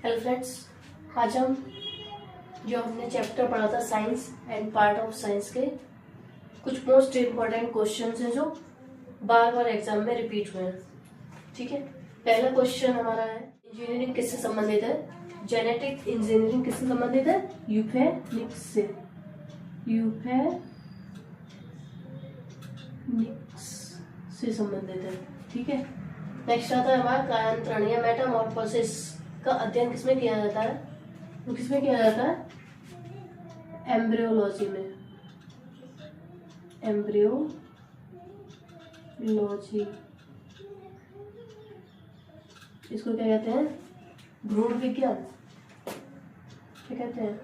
Hello friends, आज हम जो हमने चैप्टर पढ़ा था science and part of science के कुछ मोस्ट इम्पोर्टेंट क्वेश्चंस हैं जो बार बार एग्जाम में रिपीट हुए हैं। ठीक है, पहला क्वेश्चन हमारा है इंजीनियरिंग किससे संबंधित है। जेनेटिक इंजीनियरिंग किससे संबंधित है? यूफेनिक्स से संबंधित है। ठीक है, नेक्स्ट आता है हमारा कायांतरण या मेटामॉर्फोसिस का अध्ययन किसमें किया जाता है? तो किसमें किया जाता है? एम्ब्रियोलॉजी में। एम्ब्रियोलॉजी इसको क्या कहते हैं? भ्रूण विज्ञान। क्या कहते हैं?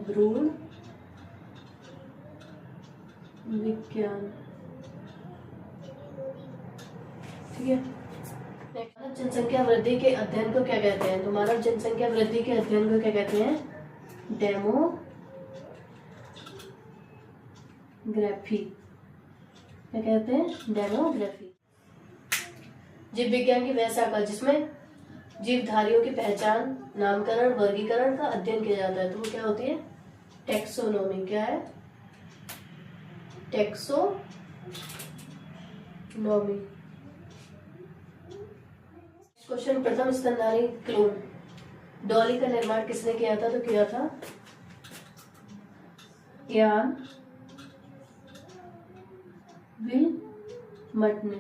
भ्रूण विज्ञान। ठीक है, मानव जनसंख्या वृद्धि के अध्ययन को क्या कहते हैं? तो मानव जनसंख्या वृद्धि के अध्ययन को क्या कहते हैं? डेमोग्राफी। क्या कहते हैं? डेमोग्राफी। जीव विज्ञान की वह शाखा जिसमें जीवधारियों की पहचान, नामकरण, वर्गीकरण का अध्ययन किया जाता है, तो वो क्या होती है? टैक्सोनॉमी। क्या है? टैक्सोनॉमी। क्वेश्चन, प्रथम स्तनधारी क्लोन डॉली का निर्माण किसने किया था? तो किया था यान विल्मट ने।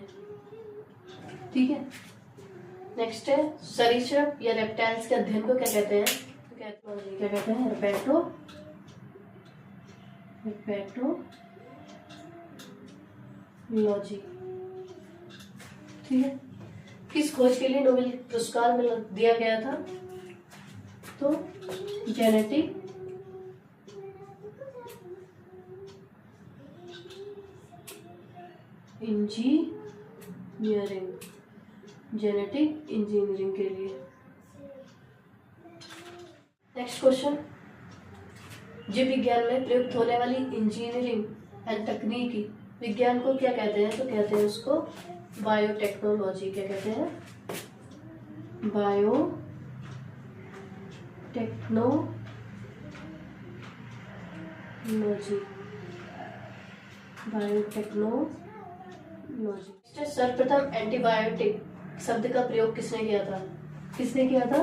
ठीक है, नेक्स्ट है सरीसृप या रेप्टाइल्स के अध्ययन को क्या कहते हैं? क्या कहते हैं? रेपेटोलॉजी। ठीक है, किस खोज के लिए नोबेल पुरस्कार दिया गया था? तो जेनेटिक इंजीनियरिंग के लिए। नेक्स्ट क्वेश्चन, जीव विज्ञान में प्रयुक्त होने वाली इंजीनियरिंग एंड तकनीकी विज्ञान को क्या कहते हैं? तो कहते हैं उसको बायोटेक्नोलॉजी। क्या कहते हैं? बायोटेक्नोलॉजी। सर्वप्रथम एंटीबायोटिक शब्द का प्रयोग किसने किया था?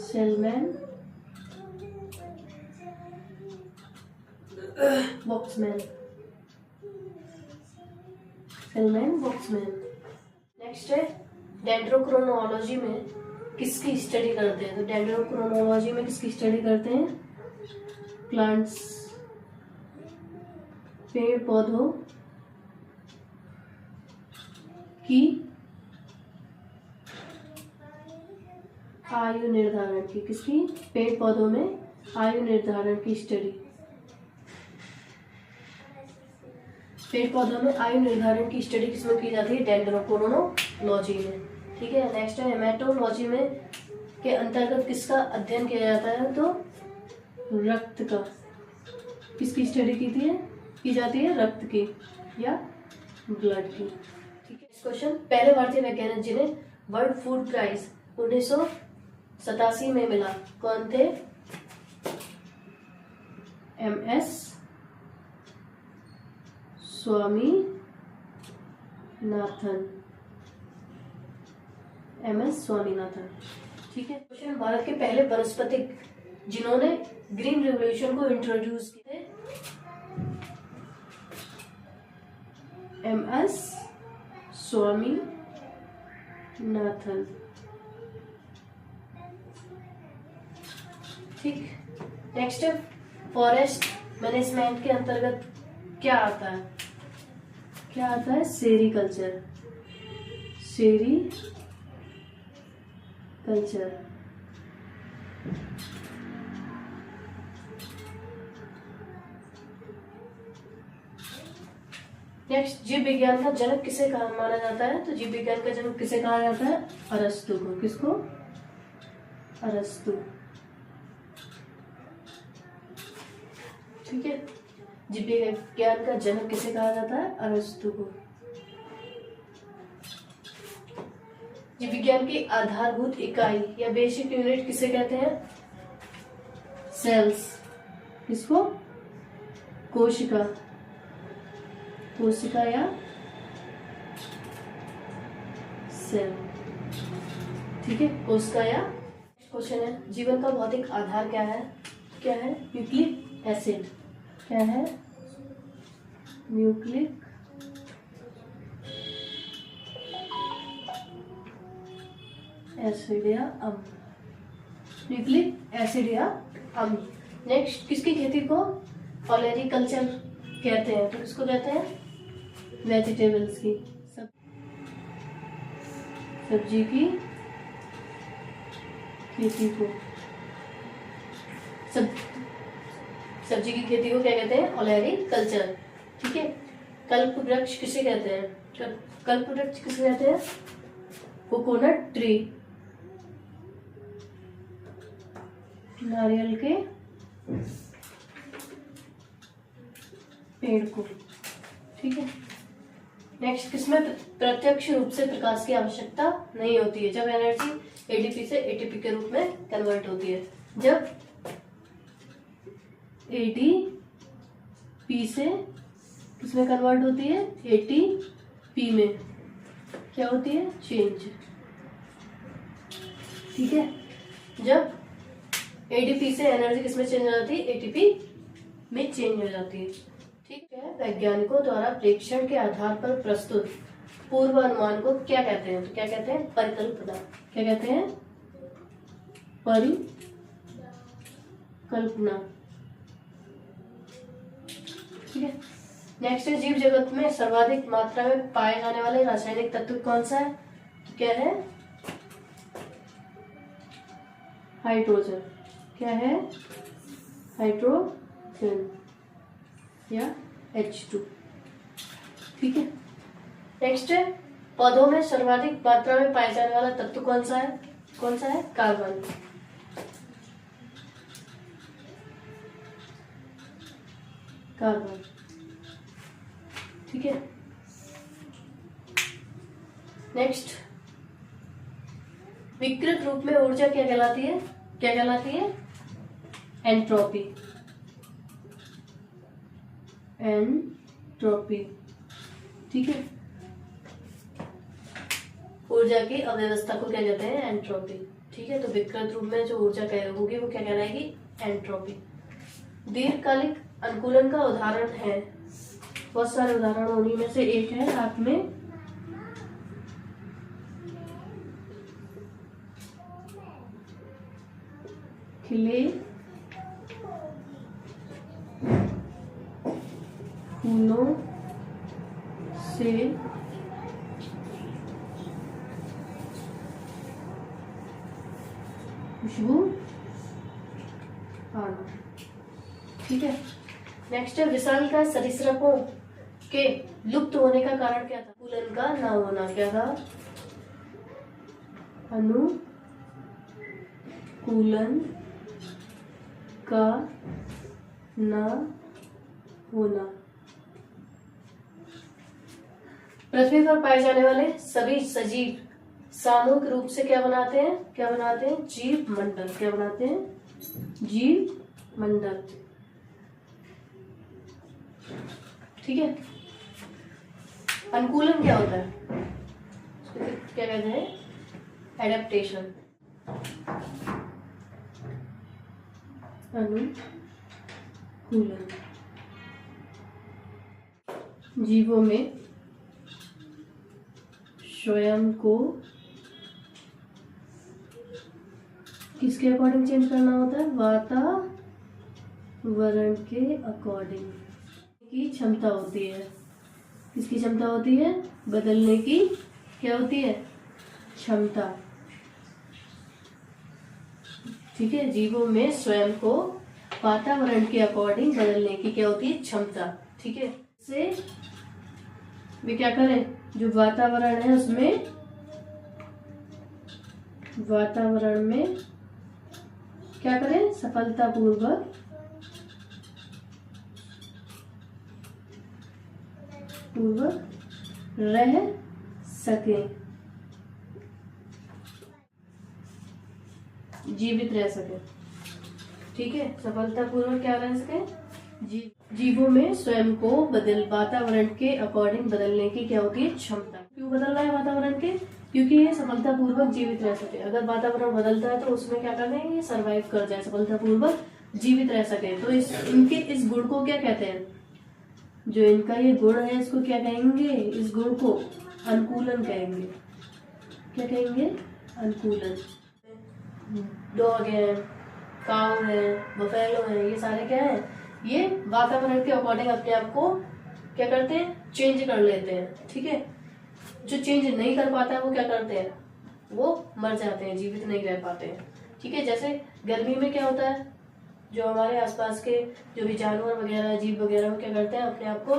Salesman Voxman. नेक्स्ट है डेंड्रोक्रोनोलॉजी में किसकी स्टडी करते हैं? तो डेंड्रोक्रोनोलॉजी में किसकी स्टडी करते हैं? प्लांट्स, पेड़ पौधों की आयु निर्धारण की। किसकी? पेड़ पौधों में आयु निर्धारण की स्टडी। पेड़ पौधों में आयु निर्धारण की स्टडी किसमें की जाती है? डेंड्रोक्रोनोलॉजी में। ठीक है, नेक्स्ट है हेमेटोलॉजी में के अंतर्गत किसका अध्ययन किया जाता है? तो रक्त का। किसकी स्टडी की जाती है? रक्त की या ब्लड की। ठीक है, क्वेश्चन, पहले भारतीय वैज्ञानिक जिन्हें वर्ल्ड फूड प्राइज 1987 में मिला कौन थे? MS स्वामीनाथन। ठीक है, क्वेश्चन, भारत के पहले वनस्पतिक जिन्होंने ग्रीन रेवोल्यूशन को इंट्रोड्यूस किए थे? MS स्वामीनाथन। ठीक, नेक्स्ट है फॉरेस्ट मैनेजमेंट के अंतर्गत क्या आता है? सेरीकल्चर। नेक्स्ट, जीव विज्ञान का जनक किसे माना जाता है? तो जीव विज्ञान का जनक किसे कहा जाता है? अरस्तु को। किसको? अरस्तु। ठीक है, जीव विज्ञान का जनक किसे कहा जाता है? अरस्तु को। जीव विज्ञान की आधारभूत इकाई या बेसिक यूनिट किसे कहते हैं? सेल्स। किसको? कोशिका। कोशिका या सेल। ठीक है, कोशिका या। क्वेश्चन है, जीवन का भौतिक आधार क्या है? क्या है? Nucleic acid. क्या है? न्यूक्लिक एसिड या अम्ल। न्यूक्लिक एसिड या अम्ल। नेक्स्ट, किसकी खेती को ओलेरीकल्चर कहते हैं? तो किसको कहते हैं? वेजिटेबल्स की, सब्जी की खेती को। सब्जी की खेती को क्या कहते हैं? ओलेरीकल्चर। ठीक है। कल्प वृक्ष किसे कहते हैं? कल्प वृक्ष किसे कहते हैं? Coconut tree. नारियल के पेड़ को। ठीक है। नेक्स्ट, किसमें प्रत्यक्ष रूप से प्रकाश की आवश्यकता नहीं होती है? जब एनर्जी एडीपी से एटीपी के रूप में कन्वर्ट होती है। जब एटीपी से किसमें कन्वर्ट होती है? एटीपी में क्या होती है? चेंज। ठीक है। जब एडीपी से एनर्जी किसमें चेंज हो जाती है? एटीपी में चेंज हो जाती है। ठीक है। वैज्ञानिकों द्वारा प्रेक्षण के आधार पर प्रस्तुत पूर्वानुमान को क्या कहते हैं? तो क्या कहते हैं? परिकल्पना। क्या कहते हैं? परिकल्पना। ठीक है। नेक्स्ट है, जीव जगत में सर्वाधिक मात्रा में पाए जाने वाले रासायनिक तत्व कौन सा है? तो क्या है? हाइड्रोजन। क्या है? हाइड्रोजन या H2। ठीक है। नेक्स्ट है, पौधों में सर्वाधिक मात्रा में पाए जाने वाला तत्व कौन सा है? कौन सा है? कार्बन। कार्बन। ठीक है। नेक्स्ट, विकृत रूप में ऊर्जा क्या कहलाती है? क्या कहलाती है? एंट्रोपी। एंट्रोपी। ठीक है। ऊर्जा की अव्यवस्था को क्या कहते हैं? एंट्रोपी। ठीक है। तो विकृत रूप में जो ऊर्जा होगी वो क्या कहलाएगी? एंट्रोपी। दीर्घकालिक अनुकूलन का उदाहरण है, बहुत सारे उदाहरण, उन्हीं में से एक है आप में खिले फूलों से खुशबू आना। ठीक है। नेक्स्ट है, विशालकाय सरीसृपों के लुप्त होने का कारण क्या था? अनुकूलन का न होना। क्या था? अनुकूलन का न होना। पृथ्वी पर पाए जाने वाले सभी सजीव सामूहिक रूप से क्या बनाते हैं? क्या बनाते हैं? जीव मंडल। क्या बनाते हैं? जीव मंडल। ठीक है। अनुकूलन क्या होता है? क्या कहते हैं? एडेप्टेशन। अनुकूलन जीवों में स्वयं को किसके अकॉर्डिंग चेंज करना होता है? वातावरण के अकॉर्डिंग की क्षमता होती है। किसकी क्षमता होती है? बदलने की क्या होती है? क्षमता। ठीक है। जीवों में स्वयं को वातावरण के अकॉर्डिंग बदलने की क्या होती है? क्षमता। ठीक है। से वे क्या करें? जो वातावरण है उसमें, वातावरण में क्या करें? सफलतापूर्वक रह सके। जीवित रह सके। ठीक है, सफलतापूर्वक क्या रह सके, जीवों में स्वयं को वातावरण के अकॉर्डिंग बदलने की क्या होती है, क्षमता। क्यों बदल रहा है वातावरण के, क्योंकि ये सफलतापूर्वक जीवित रह सके। अगर वातावरण बदलता है तो उसमें क्या करना है, ये सर्वाइव कर जाए, सफलतापूर्वक जीवित रह सके। तो इनके इस गुण को क्या कहते हैं, जो इनका ये गुण है इसको क्या कहेंगे, इस गुण को अनुकूलन कहेंगे। क्या कहेंगे, अनुकूलन। डॉग है, काऊ है, बफेलो है, ये सारे क्या है, ये वातावरण के अकॉर्डिंग अपने आप को क्या करते हैं, चेंज कर लेते हैं। ठीक है, जो चेंज नहीं कर पाता है वो क्या करते हैं, वो मर जाते हैं, जीवित नहीं रह पाते हैं। ठीक है, जैसे गर्मी में क्या होता है, जो हमारे आसपास के जो भी जानवर वगैरह, जीव वगैरह, वो क्या करते हैं, अपने आप को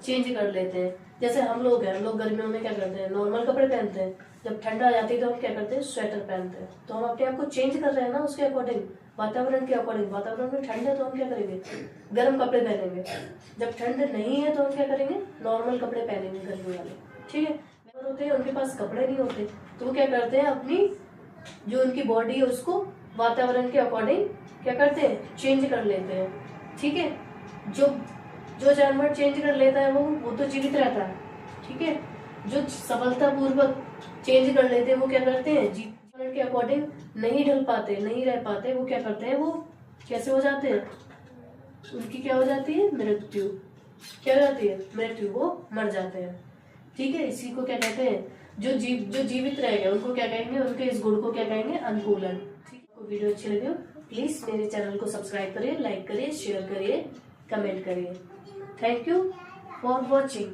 चेंज कर लेते हैं। जैसे हम लोग हैं, हम लोग गर्मियों में क्या करते हैं, नॉर्मल कपड़े पहनते हैं। जब ठंड आ जाती है तो हम क्या करते हैं, स्वेटर पहनते हैं। तो हम अपने आप को चेंज कर रहे हैं ना, उसके अकॉर्डिंग, वातावरण के अकॉर्डिंग। वातावरण में ठंड है तो हम क्या करेंगे, गर्म कपड़े पहनेंगे। जब ठंड नहीं है तो हम क्या करेंगे, नॉर्मल कपड़े पहनेंगे, गर्मी वाले। ठीक है, होते हैं उनके पास कपड़े नहीं होते, तो वो क्या करते हैं, अपनी जो उनकी बॉडी है उसको वातावरण के अकॉर्डिंग क्या करते हैं, चेंज कर लेते हैं। ठीक है, जो जानवर चेंज कर लेता है वो तो जीवित रहता है। ठीक है, जो सफलतापूर्वक चेंज कर लेते हैं वो क्या करते हैं, जीवन के अकॉर्डिंग नहीं ढल पाते, नहीं रह पाते, वो क्या करते हैं, वो कैसे हो जाते हैं, उनकी क्या हो जाती है, मृत्यु। क्या हो जाती है, मृत्यु, वो मर जाते हैं। ठीक है, इसी को क्या कहते हैं, जो जीवित रह गए उनको क्या कहेंगे, उनके इस गुण को क्या कहेंगे, अनुकूलन। ठीक है, वीडियो अच्छी लगी हो प्लीज मेरे चैनल को सब्सक्राइब करिए, लाइक करिए, शेयर करिए, कमेंट करिए। Thank you for watching.